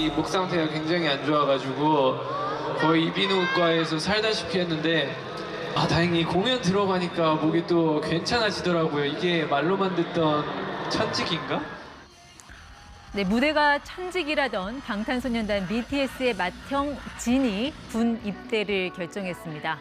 이 목 상태가 굉장히 안 좋아가지고 거의 이비인후과에서 살다시피 했는데 다행히 공연 들어가니까 목이 또 괜찮아지더라고요. 이게 말로만 듣던 천직인가? 네, 무대가 천직이라던 방탄소년단 BTS의 맏형 진이 군 입대를 결정했습니다.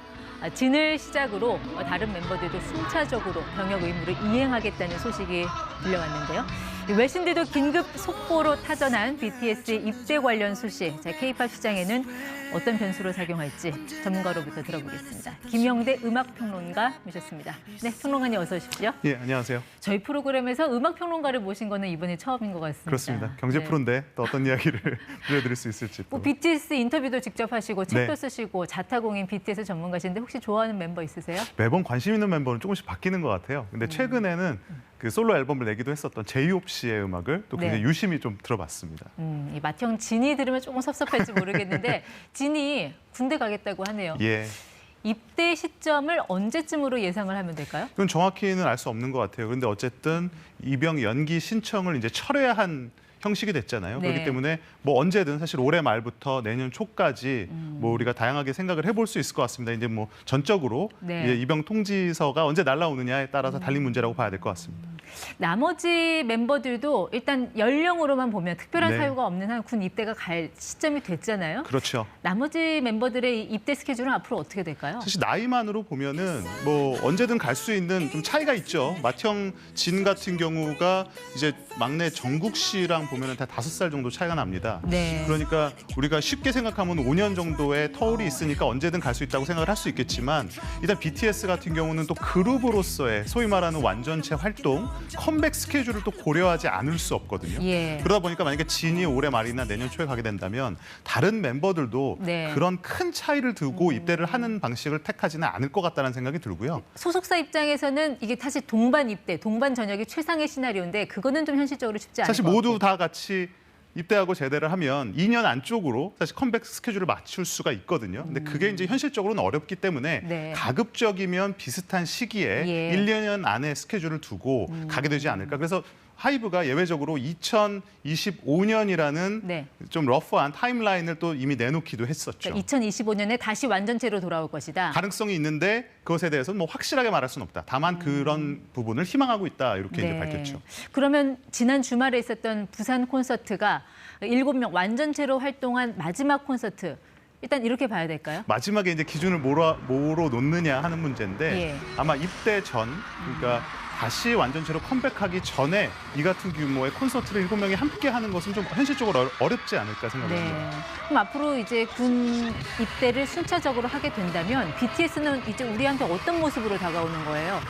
진을 시작으로 다른 멤버들도 순차적으로 병역 의무를 이행하겠다는 소식이 들려왔는데요. 외신들도 긴급 속보로 타전한 BTS의 입대 관련 소식. K-팝 시장에는 어떤 변수로 작용할지 전문가로부터 들어보겠습니다. 김영대 음악평론가 모셨습니다. 네, 평론가님 어서 오십시오. 예, 안녕하세요. 저희 프로그램에서 음악평론가를 모신 거는 이번이 처음인 것 같습니다. 그렇습니다. 경제 프로인데 또 어떤 이야기를 들려드릴 수 있을지. 또. BTS 인터뷰도 직접 하시고 책도 네. 쓰시고 자타공인 BTS 전문가신데 혹시 좋아하는 멤버 있으세요? 매번 관심 있는 멤버는 조금씩 바뀌는 것 같아요. 근데 최근에는 그 솔로 앨범을 내기도 했었던 제이홉 씨의 음악을 또 굉장히 네. 유심히 좀 들어봤습니다. 이 맏형 진이 들으면 조금 섭섭할지 모르겠는데 진이 군대 가겠다고 하네요. 예. 입대 시점을 언제쯤으로 예상을 하면 될까요? 그건 정확히는 알 수 없는 것 같아요. 그런데 어쨌든 입영 연기 신청을 이제 철회한 형식이 됐잖아요. 네. 그렇기 때문에 뭐 언제든 사실 올해 말부터 내년 초까지 뭐 우리가 다양하게 생각을 해볼 수 있을 것 같습니다. 이제 뭐 전적으로 네. 이제 입영 통지서가 언제 날라오느냐에 따라서 달린 문제라고 봐야 될 것 같습니다. 나머지 멤버들도 일단 연령으로만 보면 특별한 네. 사유가 없는 한 군 입대가 갈 시점이 됐잖아요. 그렇죠. 나머지 멤버들의 입대 스케줄은 앞으로 어떻게 될까요? 사실 나이만으로 보면은 뭐 언제든 갈 수 있는 좀 차이가 있죠. 맏형 진 같은 경우가 이제 막내 정국 씨랑 보면은 다 5살 정도 차이가 납니다. 네. 그러니까 우리가 쉽게 생각하면 5년 정도의 터울이 있으니까 언제든 갈 수 있다고 생각을 할 수 있겠지만 일단 BTS 같은 경우는 또 그룹으로서의 소위 말하는 완전체 활동, 컴백 스케줄을 또 고려하지 않을 수 없거든요. 예. 그러다 보니까 만약에 진이 올해 말이나 내년 초에 가게 된다면 다른 멤버들도 네. 그런 큰 차이를 두고 입대를 하는 방식을 택하지는 않을 것 같다는 생각이 들고요. 소속사 입장에서는 이게 사실 동반 입대, 동반 전역이 최상의 시나리오인데 그거는 좀 현실적으로 쉽지 않을 사실 것 모두 같고. 다 같이 입대하고 제대를 하면 2년 안쪽으로 사실 컴백 스케줄을 맞출 수가 있거든요. 근데 그게 이제 현실적으로는 어렵기 때문에 네. 가급적이면 비슷한 시기에 예. 1, 2년 안에 스케줄을 두고 가게 되지 않을까. 그래서 하이브가 예외적으로 2025년이라는 네. 좀 러프한 타임라인을 또 이미 내놓기도 했었죠. 그러니까 2025년에 다시 완전체로 돌아올 것이다. 가능성이 있는데 그것에 대해서는 뭐 확실하게 말할 수는 없다. 다만 그런 부분을 희망하고 있다. 이렇게 이제 밝혔죠. 그러면 지난 주말에 있었던 부산 콘서트가 7명 완전체로 활동한 마지막 콘서트. 일단 이렇게 봐야 될까요? 마지막에 이제 기준을 뭐로 놓느냐 하는 문제인데 예. 아마 입대 전, 그러니까 다시 완전체로 컴백하기 전에 이 같은 규모의 콘서트를 7명이 함께 하는 것은 좀 현실적으로 어렵지 않을까 생각합니다. 네. 그럼 앞으로 이제 군 입대를 순차적으로 하게 된다면 BTS는 이제 우리한테 어떤 모습으로 다가오는 거예요?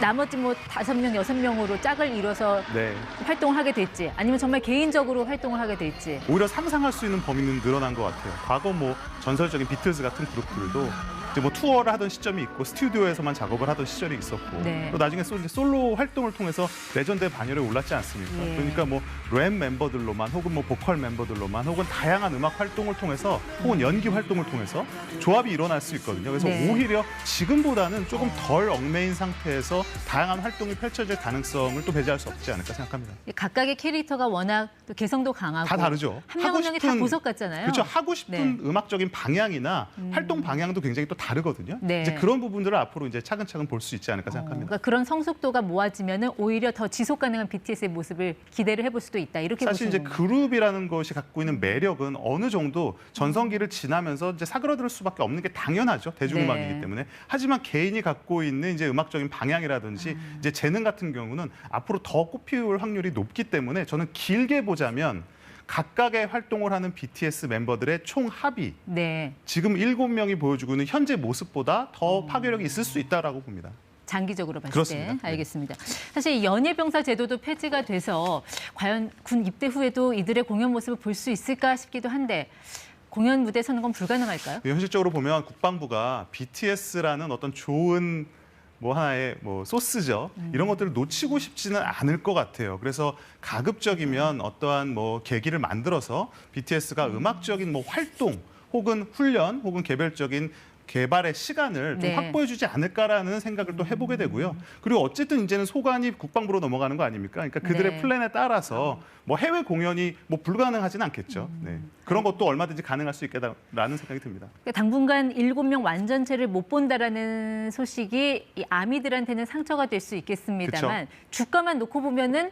나머지 뭐 5명, 6명으로 짝을 이뤄서 네. 활동을 하게 될지 아니면 정말 개인적으로 활동을 하게 될지. 오히려 상상할 수 있는 범위는 늘어난 것 같아요. 과거 뭐 전설적인 비틀즈 같은 그룹들도 이제 뭐 투어를 하던 시점이 있고 스튜디오에서만 작업을 하던 시절이 있었고 네. 또 나중에 솔로 활동을 통해서 레전드의 반열에 올랐지 않습니까? 예. 그러니까 뭐 랩 멤버들로만 혹은 뭐 보컬 멤버들로만 혹은 다양한 음악 활동을 통해서 혹은 연기 활동을 통해서 조합이 일어날 수 있거든요. 그래서 네. 오히려 지금보다는 조금 덜 얽매인 상태에서 다양한 활동이 펼쳐질 가능성을 또 배제할 수 없지 않을까 생각합니다. 각각의 캐릭터가 워낙 또 개성도 강하고 다 다르죠. 한 명 한 명이 다 보석 같잖아요. 그렇죠. 하고 싶은 네. 음악적인 방향이나 활동 방향도 굉장히 또 다르거든요. 네. 이제 그런 부분들을 앞으로 이제 차근차근 볼 수 있지 않을까 생각합니다. 그러니까 그런 성숙도가 모아지면은 오히려 더 지속 가능한 BTS의 모습을 기대를 해볼 수도 있다. 이렇게 사실 이제 보시는 거예요. 그룹이라는 것이 갖고 있는 매력은 어느 정도 전성기를 지나면서 이제 사그러들 수밖에 없는 게 당연하죠. 대중음악이기 네. 때문에. 하지만 개인이 갖고 있는 이제 음악적인 방향이라든지 이제 재능 같은 경우는 앞으로 더 꽃피울 확률이 높기 때문에 저는 길게 보자면 각각의 활동을 하는 BTS 멤버들의 총 합이 네. 지금 7명이 보여주고 있는 현재 모습보다 더 파괴력이 있을 수 있다라고 봅니다. 장기적으로 봤을 그렇습니다. 때 알겠습니다. 사실 연예병사 제도도 폐지가 돼서 과연 군 입대 후에도 이들의 공연 모습을 볼 수 있을까 싶기도 한데 공연 무대에 서는 건 불가능할까요? 현실적으로 보면 국방부가 BTS라는 어떤 좋은 뭐 하나의 뭐 소스죠. 이런 것들을 놓치고 싶지는 않을 것 같아요. 그래서 가급적이면 어떠한 뭐 계기를 만들어서 BTS가 음악적인 뭐 활동 혹은 훈련 혹은 개별적인 개발의 시간을 좀 네. 확보해주지 않을까라는 생각을 또 해보게 되고요. 그리고 어쨌든 이제는 소관이 국방부로 넘어가는 거 아닙니까? 그러니까 그들의 네. 플랜에 따라서 뭐 해외 공연이 뭐 불가능하지는 않겠죠. 네. 그런 것도 얼마든지 가능할 수 있겠다라는 생각이 듭니다. 그러니까 당분간 7명 완전체를 못 본다라는 소식이 이 아미들한테는 상처가 될 수 있겠습니다만 주가만 놓고 보면은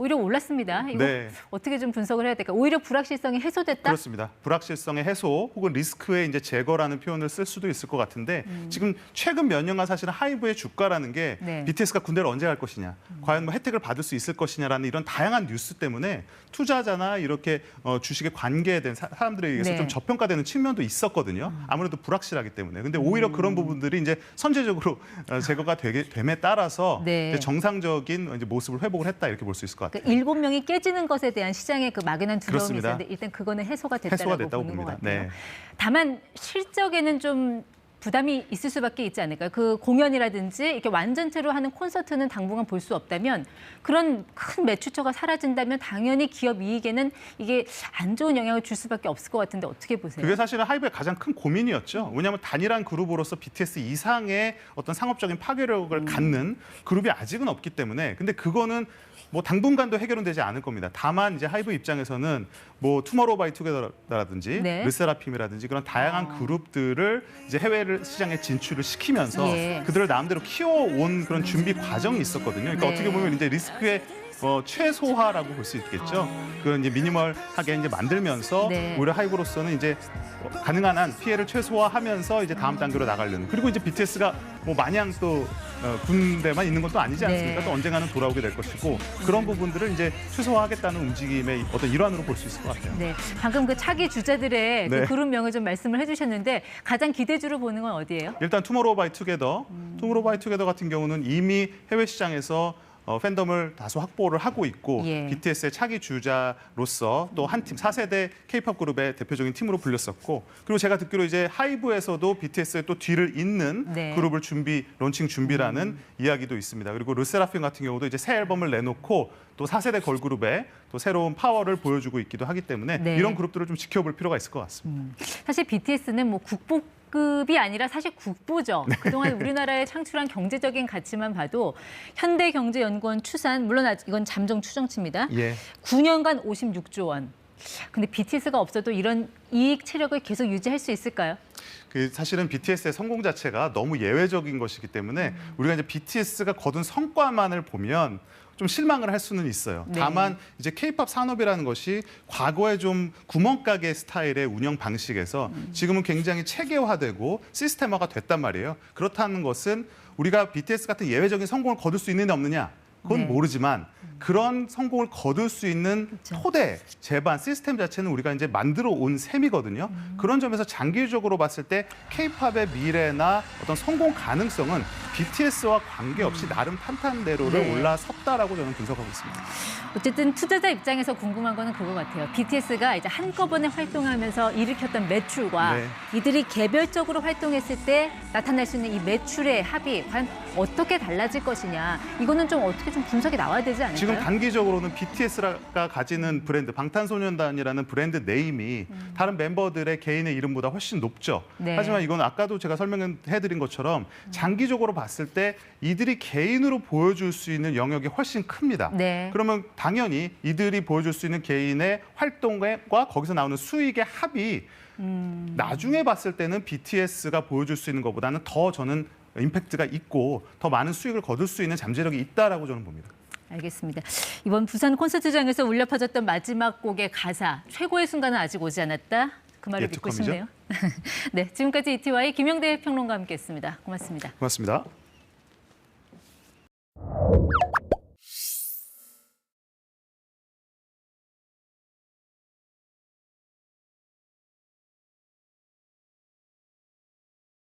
오히려 올랐습니다. 이거 네. 어떻게 좀 분석을 해야 될까? 오히려 불확실성이 해소됐다? 그렇습니다. 불확실성의 해소 혹은 리스크의 이제 제거라는 표현을 쓸 수도 있을 것 같은데 지금 최근 몇 년간 사실은 하이브의 주가라는 게 네. BTS가 군대를 언제 갈 것이냐, 과연 뭐 혜택을 받을 수 있을 것이냐라는 이런 다양한 뉴스 때문에 투자자나 이렇게 주식에 관계된 사람들에 의해서 네. 좀 저평가되는 측면도 있었거든요. 아무래도 불확실하기 때문에. 근데 오히려 그런 부분들이 이제 선제적으로 제거가 됨에 따라서 네. 이제 정상적인 이제 모습을 회복을 했다 이렇게 볼 수 있을 것 같아요. 그 7명이 깨지는 것에 대한 시장의 그 막연한 두려움이 그렇습니다. 있었는데 일단 그거는 해소가 해소가 됐다고 됐다고 보는 것 봅니다. 같아요. 네. 다만 실적에는 좀 부담이 있을 수밖에 있지 않을까요? 그 공연이라든지 이렇게 완전체로 하는 콘서트는 당분간 볼 수 없다면 그런 큰 매출처가 사라진다면 당연히 기업 이익에는 이게 안 좋은 영향을 줄 수밖에 없을 것 같은데 어떻게 보세요? 그게 사실은 하이브의 가장 큰 고민이었죠. 왜냐하면 단일한 그룹으로서 BTS 이상의 어떤 상업적인 파괴력을 갖는 그룹이 아직은 없기 때문에. 근데 그거는 뭐 당분간도 해결은 되지 않을 겁니다. 다만 이제 하이브 입장에서는 뭐 투모로우바이투게더라든지 네. 르세라핌이라든지 그런 다양한 그룹들을 이제 해외 시장에 진출을 시키면서 예. 그들을 나름대로 키워온 그런 준비 과정이 있었거든요. 그러니까 네. 어떻게 보면 이제 리스크의 최소화라고 볼 수 있겠죠. 그런 이제 미니멀하게 이제 만들면서 네. 오히려 하이브로서는 이제 가능한 한 피해를 최소화하면서 이제 다음 단계로 나가려는. 그리고 이제 BTS가 뭐 마냥 또 군대만 있는 건 또 아니지 않습니까? 네. 또 언젠가는 돌아오게 될 것이고 그런 부분들을 이제 최소화하겠다는 움직임의 어떤 일환으로 볼 수 있을 것 같아요. 네, 방금 그 차기 주자들의 네. 그 그룹명을 좀 말씀을 해주셨는데 가장 기대주로 보는 건 어디예요? 일단 투모로우바이투게더 같은 경우는 이미 해외 시장에서 팬덤을 다소 확보를 하고 있고 예. BTS의 차기 주자로서 또 한 팀 4세대 K-팝 그룹의 대표적인 팀으로 불렸었고 그리고 제가 듣기로 이제 하이브에서도 BTS의 또 뒤를 잇는 네. 그룹을 론칭 준비라는 이야기도 있습니다. 그리고 르세라핌 같은 경우도 이제 새 앨범을 내놓고 또 4세대 걸그룹의 또 새로운 파워를 보여주고 있기도 하기 때문에 네. 이런 그룹들을 좀 지켜볼 필요가 있을 것 같습니다. 사실 BTS는 뭐 국보급이 아니라 사실 국보죠. 그동안 우리나라에 창출한 경제적인 가치만 봐도 현대경제연구원 추산, 물론 이건 잠정 추정치입니다. 예. 9년간 56조 원. 근데 BTS가 없어도 이런 이익 체력을 계속 유지할 수 있을까요? 그 사실은 BTS의 성공 자체가 너무 예외적인 것이기 때문에 우리가 이제 BTS가 거둔 성과만을 보면 좀 실망을 할 수는 있어요. 네. 다만 이제 K-팝 산업이라는 것이 과거에 좀 구멍가게 스타일의 운영 방식에서 지금은 굉장히 체계화되고 시스템화가 됐단 말이에요. 그렇다는 것은 우리가 BTS 같은 예외적인 성공을 거둘 수 있느냐 없느냐 그건 네. 모르지만 그런 성공을 거둘 수 있는 그렇죠. 토대, 제반, 시스템 자체는 우리가 이제 만들어 온 셈이거든요. 그런 점에서 장기적으로 봤을 때 K-팝의 미래나 어떤 성공 가능성은 BTS와 관계없이 나름 탄탄대로를 네. 올라섰다라고 저는 분석하고 있습니다. 어쨌든 투자자 입장에서 궁금한 거는 그거 같아요. BTS가 이제 한꺼번에 활동하면서 일으켰던 매출과 네. 이들이 개별적으로 활동했을 때 나타날 수 있는 이 매출의 합이 과연 어떻게 달라질 것이냐. 이거는 좀 어떻게 좀 분석이 나와야 되지 않을까요? 지금 단기적으로는 BTS가 가지는 브랜드, 방탄소년단이라는 브랜드 네임이 다른 멤버들의 개인의 이름보다 훨씬 높죠. 네. 하지만 이건 아까도 제가 설명해드린 것처럼 장기적으로 봤을 때 이들이 개인으로 보여줄 수 있는 영역이 훨씬 큽니다. 네. 그러면 당연히 이들이 보여줄 수 있는 개인의 활동과 거기서 나오는 수익의 합이 나중에 봤을 때는 BTS가 보여줄 수 있는 것보다는 더 저는 임팩트가 있고 더 많은 수익을 거둘 수 있는 잠재력이 있다라고 저는 봅니다. 알겠습니다. 이번 부산 콘서트장에서 울려 퍼졌던 마지막 곡의 가사, 최고의 순간은 아직 오지 않았다. 그 말을 믿고 예특컴이죠? 싶네요. 네, 지금까지 ETY 김영대 평론가와 함께했습니다. 고맙습니다. 고맙습니다.